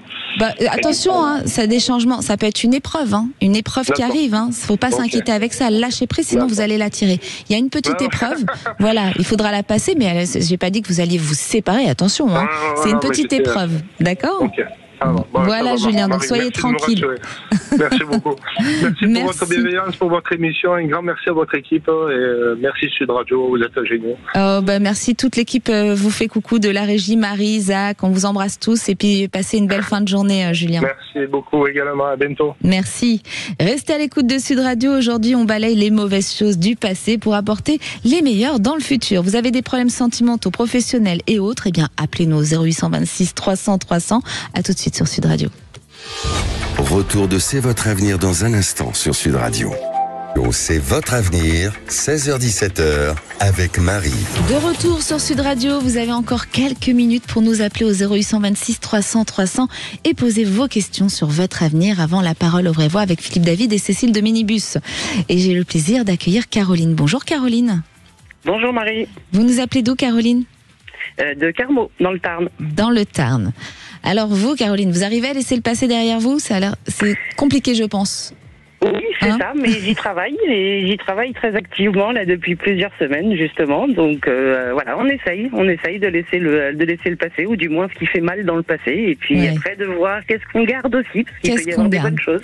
Attention, ça des changements, ça peut être une épreuve, une épreuve qui arrive. Faut pas s'inquiéter avec ça. Lâchez prise, sinon vous allez la tirer. Il y a une petite épreuve, voilà, il faudra la passer, mais j'ai pas dit que vous alliez vous séparer. Attention, c'est une petite épreuve, d'accord ? Voilà, Julien, donc soyez tranquille. Merci beaucoup. Merci pour votre bienveillance, pour votre émission. Un grand merci à votre équipe et merci Sud Radio, vous êtes géniaux. Merci, toute l'équipe vous fait coucou, de la régie, Marie, Zach, on vous embrasse tous et puis passez une belle fin de journée, Julien. Merci beaucoup également, à bientôt. Merci. Restez à l'écoute de Sud Radio. Aujourd'hui, on balaye les mauvaises choses du passé pour apporter les meilleures dans le futur. Vous avez des problèmes sentimentaux, professionnels et autres, eh bien appelez-nous au 0826 300 300. À tout de suite sur Sud Radio. Retour de C'est votre avenir dans un instant sur Sud Radio. C'est votre avenir, 16h-17h, avec Marie. De retour sur Sud Radio, vous avez encore quelques minutes pour nous appeler au 0826 300 300 et poser vos questions sur votre avenir avant la parole au vrai voix avec Philippe David et Cécile de Minibus. Et j'ai le plaisir d'accueillir Caroline. Bonjour Caroline. Bonjour Marie. Vous nous appelez d'où, Caroline ? De Carmaux, dans le Tarn. Dans le Tarn. Alors vous, Caroline, vous arrivez à laisser le passé derrière vous ? C'est compliqué, je pense. Oui, c'est ça, mais j'y travaille, et j'y travaille très activement là depuis plusieurs semaines justement. Donc voilà, on essaye de laisser le passé, ou du moins ce qui fait mal dans le passé, et puis après de voir qu'est-ce qu'on garde aussi, parce qu'il peut y avoir des bonnes choses.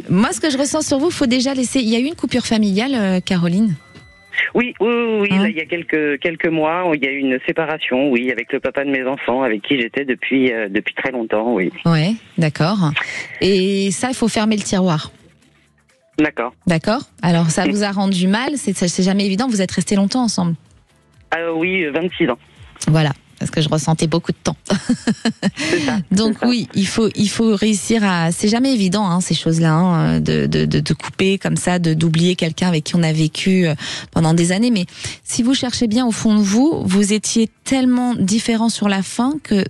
Moi, ce que je ressens sur vous, faut déjà laisser. Il y a eu une coupure familiale, Caroline ? Oui. Là, il y a quelques mois, il y a eu une séparation, avec le papa de mes enfants, avec qui j'étais depuis très longtemps, oui. Ouais, d'accord. Et ça, il faut fermer le tiroir. D'accord. Alors, ça vous a rendu mal, c'est jamais évident, vous êtes restés longtemps ensemble ? Oui, 26 ans. Voilà. Parce que je ressentais beaucoup de temps. C'est ça. Donc oui, il faut réussir à... C'est jamais évident, ces choses-là, de couper comme ça, d'oublier quelqu'un avec qui on a vécu pendant des années. Mais si vous cherchez bien au fond de vous, vous étiez tellement différents sur la fin que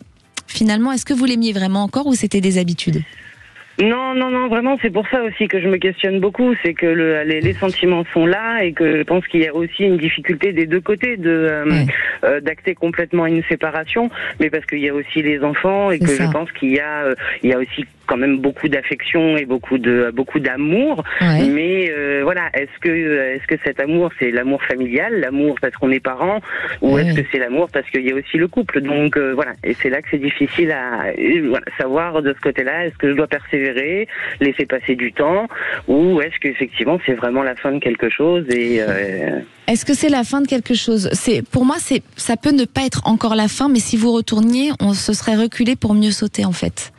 finalement, est-ce que vous l'aimiez vraiment encore ou c'était des habitudes ? Non, vraiment, c'est pour ça aussi que je me questionne beaucoup, c'est que les sentiments sont là, et que je pense qu'il y a aussi une difficulté des deux côtés d'acter complètement une séparation, mais parce qu'il y a aussi les enfants, et que je pense qu'il y a aussi quand même beaucoup d'affection et beaucoup d'amour, mais voilà, est-ce que cet amour, c'est l'amour familial, l'amour parce qu'on est parents, ou est-ce que c'est l'amour parce qu'il y a aussi le couple? Donc voilà, et c'est là que c'est difficile à savoir de ce côté-là, est-ce que je dois persévérer, laisser passer du temps, ou est-ce qu'effectivement c'est vraiment la fin de quelque chose? Et est-ce que c'est la fin de quelque chose? Pour moi, ça peut ne pas être encore la fin, mais si vous retourniez, on se serait reculé pour mieux sauter en fait.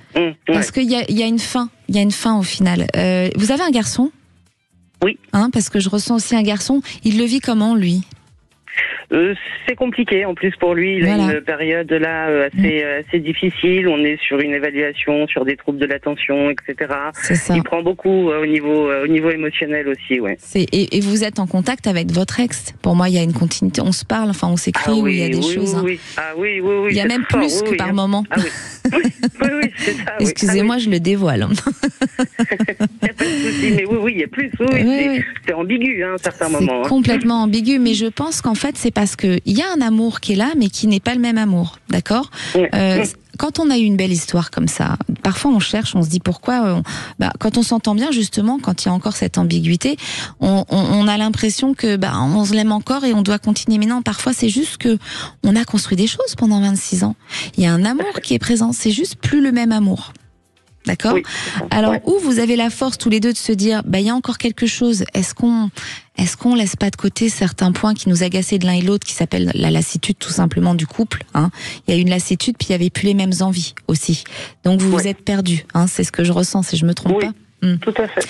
Parce qu'il y a une fin. Il y a une fin au final. Vous avez un garçon? Oui. Parce que je ressens aussi un garçon. Il le vit comment, lui? C'est compliqué en plus pour lui. Il a une période là assez difficile. On est sur une évaluation, sur des troubles de l'attention, etc. C'est ça. Il prend beaucoup au niveau émotionnel aussi, ouais. Et vous êtes en contact avec votre ex? Pour moi, il y a une continuité. On se parle, enfin on s'écrit, où il y a des choses. Oui. Oui. Il y a même plus que par moment. Ah oui, c'est ça. Excusez-moi, je le dévoile. Il n'y a pas de souci, mais oui, il y a plus. C'est ambigu, à un certain moment. C'est complètement ambigu, mais je pense qu'en fait, c'est pas parce qu'il y a un amour qui est là, mais qui n'est pas le même amour, d'accord ? Quand on a eu une belle histoire comme ça, parfois on cherche, on se dit pourquoi. Quand on s'entend bien, justement, quand il y a encore cette ambiguïté, on a l'impression que on se l'aime encore et on doit continuer. Mais non, parfois c'est juste que on a construit des choses pendant 26 ans. Il y a un amour qui est présent, c'est juste plus le même amour. D'accord ? Oui, alors, où vous avez la force tous les deux de se dire, il y a encore quelque chose, est-ce qu'on laisse pas de côté certains points qui nous agaçaient de l'un et l'autre, qui s'appellent la lassitude tout simplement du couple, hein ? Il y a une lassitude, puis il y avait plus les mêmes envies aussi. Donc vous vous êtes perdus, hein, c'est ce que je ressens, si je me trompe pas. Tout à fait.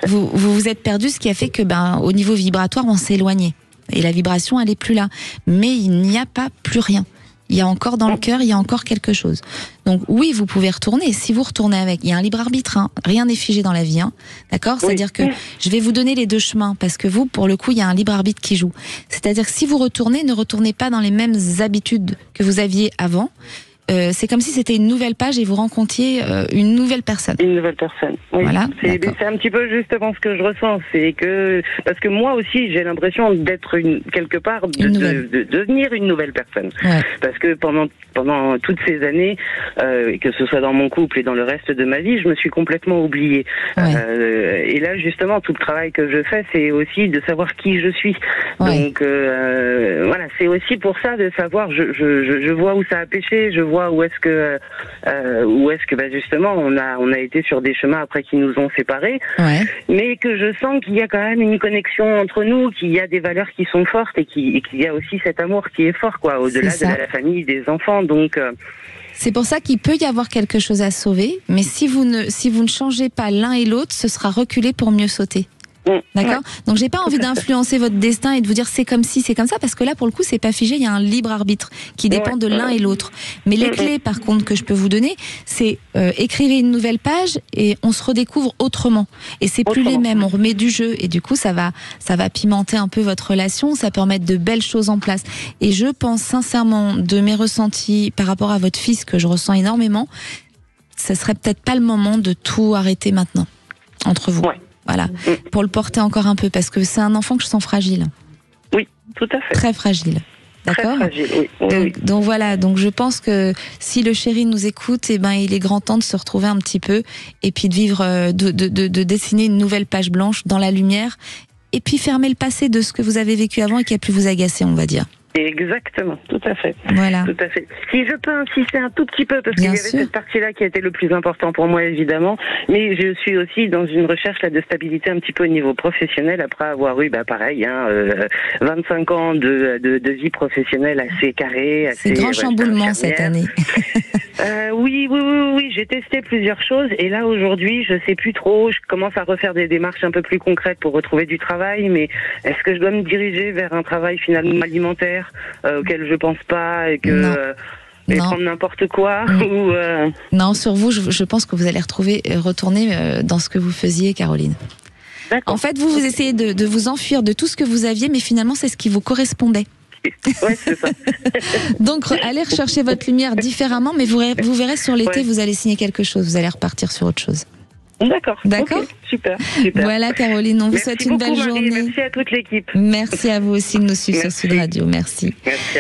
Vous vous êtes perdus, ce qui a fait que, au niveau vibratoire, on s'est éloigné. Et la vibration, elle est plus là. Mais il n'y a pas plus rien. Il y a encore dans le cœur, il y a encore quelque chose. Donc oui, vous pouvez retourner. Si vous retournez avec, il y a un libre arbitre, hein. Rien n'est figé dans la vie, hein. D'accord ? C'est-à-dire que je vais vous donner les deux chemins, parce que vous, pour le coup, il y a un libre arbitre qui joue. C'est-à-dire que si vous retournez, ne retournez pas dans les mêmes habitudes que vous aviez avant. C'est comme si c'était une nouvelle page et vous rencontriez une nouvelle personne. Une nouvelle personne, oui. Voilà, c'est un petit peu justement ce que je ressens. C'est que, parce que moi aussi, j'ai l'impression d'être quelque part, de devenir une nouvelle personne. Ouais. Parce que pendant toutes ces années, que ce soit dans mon couple et dans le reste de ma vie, je me suis complètement oubliée. Ouais. Et là, justement, tout le travail que je fais, c'est aussi de savoir qui je suis. Ouais. Donc, voilà, c'est aussi pour ça de savoir, je vois où ça a péché, je vois où est-ce que justement on a été sur des chemins après qui nous ont séparés, mais que je sens qu'il y a quand même une connexion entre nous, qu'il y a des valeurs qui sont fortes et qu'il y a aussi cet amour qui est fort, quoi, au-delà de la famille, des enfants. Donc c'est pour ça qu'il peut y avoir quelque chose à sauver, mais si vous ne changez pas l'un et l'autre, ce sera reculer pour mieux sauter. D'accord ? Donc j'ai pas envie d'influencer votre destin et de vous dire c'est comme si, c'est comme ça, parce que là pour le coup c'est pas figé, il y a un libre arbitre qui dépend de l'un et l'autre. Mais les clés par contre que je peux vous donner, c'est écrivez une nouvelle page et on se redécouvre autrement. Et c'est plus les mêmes, on remet du jeu et du coup ça va pimenter un peu votre relation, ça peut remettre de belles choses en place. Et je pense sincèrement, de mes ressentis par rapport à votre fils que je ressens énormément, ce serait peut-être pas le moment de tout arrêter maintenant entre vous. Voilà, pour le porter encore un peu, parce que c'est un enfant que je sens fragile. Oui, tout à fait. Très fragile. D'accord ? Très fragile, oui. Donc voilà, donc je pense que si le chéri nous écoute, il est grand temps de se retrouver un petit peu et puis de vivre, de dessiner une nouvelle page blanche dans la lumière et puis fermer le passé de ce que vous avez vécu avant et qui a pu vous agacer, on va dire. Exactement, tout à fait. Voilà. Tout à fait. Si je peux insister un tout petit peu, parce qu'il y avait cette partie-là qui a été le plus important pour moi, évidemment, mais je suis aussi dans une recherche là de stabilité un petit peu au niveau professionnel, après avoir eu, 25 ans de vie professionnelle assez carrée. C'est grand chamboulement cette année. Oui, j'ai testé plusieurs choses, et là aujourd'hui, je sais plus trop, je commence à refaire des démarches un peu plus concrètes pour retrouver du travail, mais est-ce que je dois me diriger vers un travail finalement alimentaire auquel je pense pas et que prendre n'importe quoi ou Non, sur vous, je pense que vous allez retourner dans ce que vous faisiez, Caroline. D'accord. En fait, vous essayez de vous enfuir de tout ce que vous aviez, mais finalement, c'est ce qui vous correspondait. Ouais, c'est ça. Donc, allez rechercher votre lumière différemment, mais vous verrez sur l'été, vous allez signer quelque chose, vous allez repartir sur autre chose. D'accord. Okay, super. Voilà, Caroline, on vous souhaite une belle journée. Merci à toute l'équipe. Merci à vous aussi de nous suivre sur Sud Radio. Merci. Merci.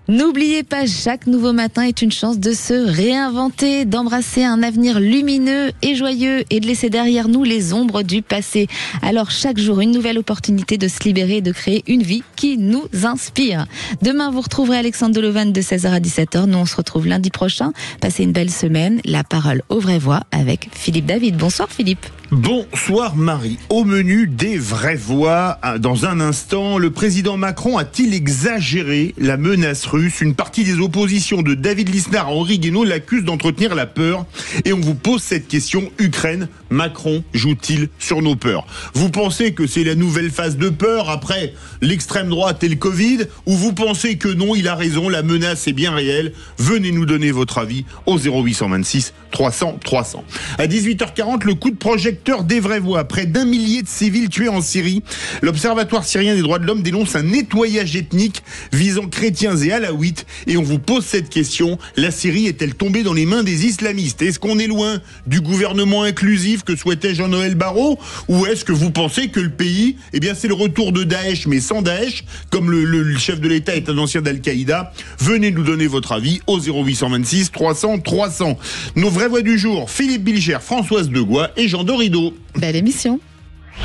N'oubliez pas, chaque nouveau matin est une chance de se réinventer, d'embrasser un avenir lumineux et joyeux et de laisser derrière nous les ombres du passé. Alors chaque jour, une nouvelle opportunité de se libérer et de créer une vie qui nous inspire. Demain, vous retrouverez Alexandre Delovan de 16h à 17h. Nous, on se retrouve lundi prochain. Passez une belle semaine. La parole aux vraies voix avec Philippe David. Bonsoir Philippe. Bonsoir Marie. Au menu des vraies voix, dans un instant, le président Macron a-t-il exagéré la menace russe ? Une partie des oppositions de David Lisnard à Henri Guénaud l'accuse d'entretenir la peur. Et on vous pose cette question, Ukraine, Macron joue-t-il sur nos peurs ? Vous pensez que c'est la nouvelle phase de peur après l'extrême droite et le Covid ? Ou vous pensez que non, il a raison, la menace est bien réelle ? Venez nous donner votre avis au 0826 300 300. À 18h40, le coup de projecteur enquêteur des vraies voix. Près d'1 millier de civils tués en Syrie. L'Observatoire syrien des droits de l'homme dénonce un nettoyage ethnique visant chrétiens et alaouites. Et on vous pose cette question, la Syrie est-elle tombée dans les mains des islamistes? Est-ce qu'on est loin du gouvernement inclusif que souhaitait Jean-Noël Barrot? Ou est-ce que vous pensez que le pays, eh bien c'est le retour de Daesh, mais sans Daesh, comme le chef de l'État est un ancien d'Al-Qaïda? Venez nous donner votre avis au 0826 300 300. Nos vraies voix du jour, Philippe Bilger, Françoise Degois et Jean Dorido. Belle émission.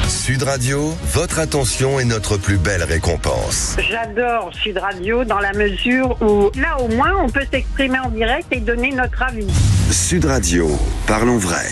Sud Radio, votre attention est notre plus belle récompense. J'adore Sud Radio dans la mesure où là au moins on peut s'exprimer en direct et donner notre avis. Sud Radio, parlons vrai.